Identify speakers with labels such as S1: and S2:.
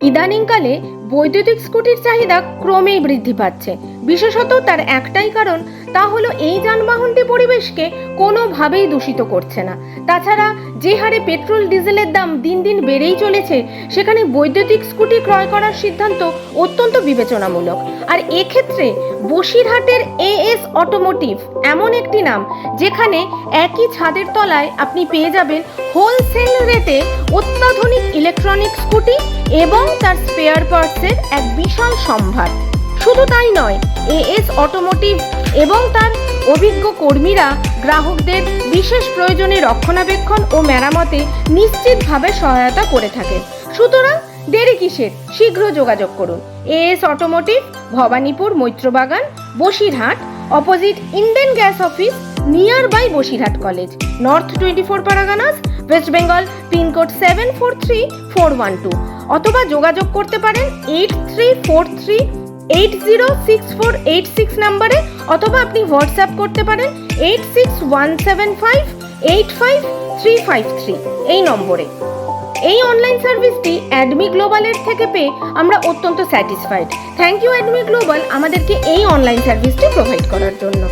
S1: ইদানিংকালে বৈদ্যুতিক স্কুটির চাহিদা ক্রমেই বৃদ্ধি পাচ্ছে। বিশেষত তার একটাই কারণ, তা হলো এই যানবাহনটি পরিবেশকে কোনোভাবেই দূষিত করছে না। তাছাড়া যে হারে পেট্রোল ডিজেলের দাম দিন দিন বেড়েই চলেছে, সেখানে বৈদ্যুতিক স্কুটি ক্রয় করার সিদ্ধান্ত অত্যন্ত বিবেচনামূলক। আর এক্ষেত্রে বসিরহাটের এএস অটোমোটিভ এমন একটি নাম, যেখানে একই ছাদের তলায় আপনি পেয়ে যাবেন হোলসেল রেটে অত্যাধুনিক ইলেকট্রনিক স্কুটি এবং তার স্পেয়ার পার্টসের এক বিশাল সম্ভার। শুধু তাই নয়, এএস অটোমোটিভ এবং তার অভিজ্ঞ কর্মীরা গ্রাহকদের বিশেষ প্রয়োজনে রক্ষণাবেক্ষণ ও মেরামতে নিশ্চিতভাবে সহায়তা করে থাকেন। সুতরাং দেরি কিসের, শীঘ্র যোগাযোগ করুন। AS automotive, Bhabanipur Maitrabagan, Basirhat, opposite Indian gas office, near by Basirhat college, north 24 Parganas, west Bengal, pin code 743412। অথবা যোগাযোগ করতে পারেন 8343806486 নম্বরে, অথবা আপনি হোয়াটসঅ্যাপ করতে পারেন 8617585353 এই নম্বরে। এই অনলাইন সার্ভিসটি অ্যাডমি গ্লোবালের থেকে পেয়ে আমরা অত্যন্ত স্যাটিসফাইড। থ্যাংক ইউ অ্যাডমি গ্লোবাল আমাদেরকে এই অনলাইন সার্ভিসটি প্রোভাইড করার জন্য।